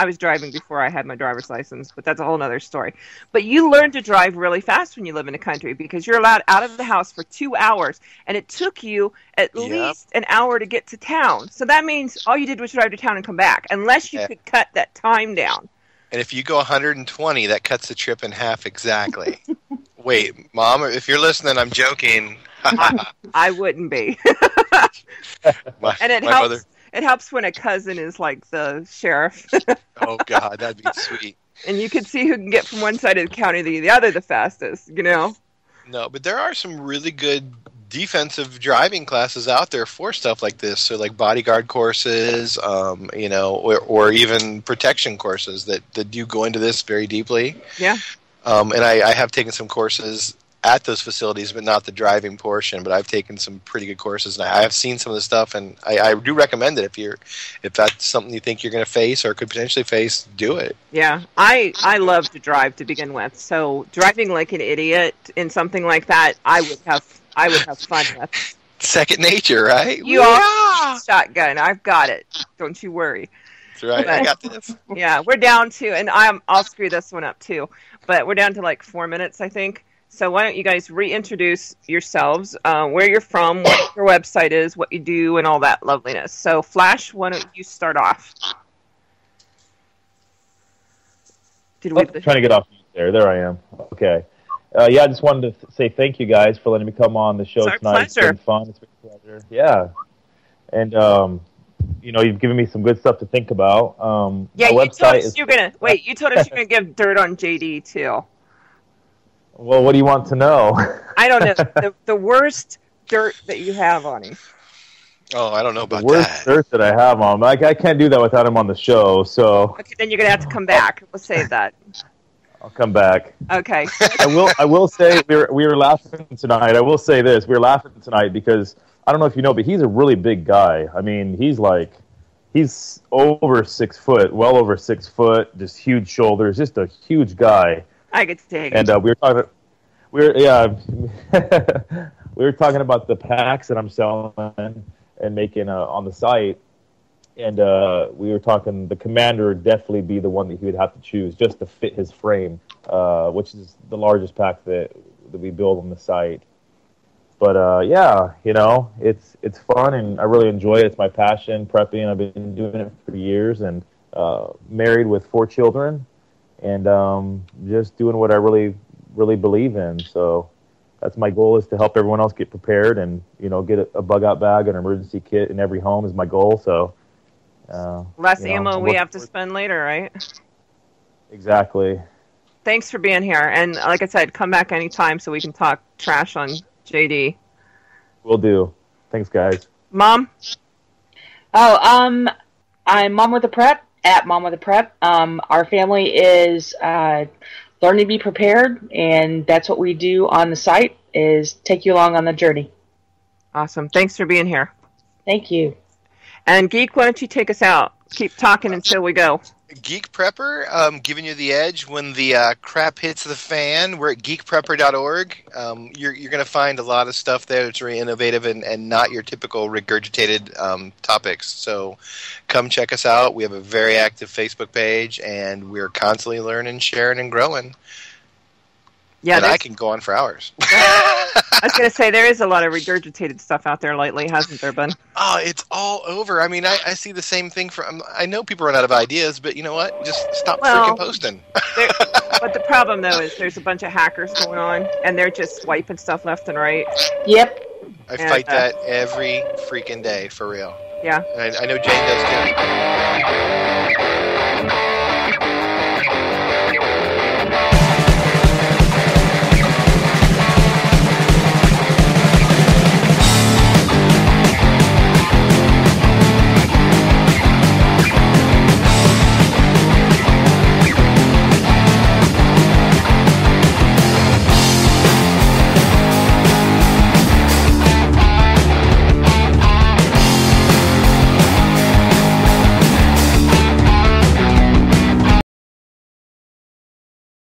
was driving before I had my driver's license, but that's a whole other story. But you learn to drive really fast when you live in the country because you're allowed out of the house for 2 hours, and it took you at least an hour to get to town. So that means all you did was drive to town and come back, unless you could cut that time down. And if you go 120, that cuts the trip in half exactly. Wait, Mom, if you're listening, I'm joking. I wouldn't be. And it helps when a cousin is like the sheriff. Oh, God, that'd be sweet. And you can see who can get from one side of the county to the other the fastest, No, but there are some really good defensive driving classes out there for stuff like this. So like bodyguard courses, or even protection courses that do go into this very deeply. Yeah. And I have taken some courses at those facilities, but not the driving portion. But I've taken some pretty good courses, and I have seen some of the stuff, and I do recommend it if that's something you think you're going to face or could potentially face, do it. Yeah, I love to drive to begin with, so driving like an idiot in something like that, I would have fun with. Second nature, right? You all shotgun. I've got it. Don't you worry. That's right. I got this. Yeah, we're down to, and I'll screw this one up too, but we're down to like 4 minutes, I think. So why don't you guys reintroduce yourselves, where you're from, what your website is, what you do, and all that loveliness. So Flash, why don't you start off? Trying to get off there. There I am. Okay. Yeah, I just wanted to say thank you guys for letting me come on the show It's our tonight. pleasure. It's been fun. It's been a pleasure. Yeah. And, you've given me some good stuff to think about. Yeah, my you told website us is... you're gonna wait. You told us you're gonna give dirt on JD too. Well, what do you want to know? I don't know the worst dirt that you have on him. Oh, I don't know The about worst that. dirt that I have on him. I can't do that without him on the show, so Okay, then you're gonna have to come back. We'll save that. I'll come back. Okay. I will say we were laughing tonight. I will say this: we were laughing tonight because I don't know if you know, but he's a really big guy. I mean, he's over 6 foot, well over 6 foot, just huge shoulders, just a huge guy. I get to take it. And we were talking about the packs that I'm selling and making on the site, and we were talking the Commander would definitely be the one that he would have to choose just to fit his frame, which is the largest pack that we build on the site. But it's fun and I really enjoy it. It's my passion, prepping. I've been doing it for years, and married with 4 children, and just doing what I really, really believe in. So that's my goal, is to help everyone else get prepared and get a bug out bag, an emergency kit in every home is my goal. So Less ammo we have to spend later, right? Exactly. Thanks for being here, and like I said, come back anytime so we can talk trash on JD. Will do. Thanks, guys. Mom? Oh, I'm Mom with a Prep, at Mom with a Prep. Our family is learning to be prepared, and that's what we do on the site, is take you along on the journey. Awesome. Thanks for being here. Thank you. And Geek, why don't you take us out? Keep talking until we go. Geek Prepper, giving you the edge when the crap hits the fan. We're at geekprepper.org. You're going to find a lot of stuff there that's really innovative and not your typical regurgitated topics. So come check us out. We have a very active Facebook page, and we're constantly learning, sharing, and growing. Yeah, and I can go on for hours. I was going to say, there is a lot of regurgitated stuff out there lately, hasn't there, been? Oh, it's all over. I mean, I see the same thing from... I know people run out of ideas, but you know what? Just stop freaking posting. But the problem, though, is there's a bunch of hackers going on, and they're just swiping stuff left and right. Yep. I fight that every freaking day, for real. Yeah. And I know Jane does, too.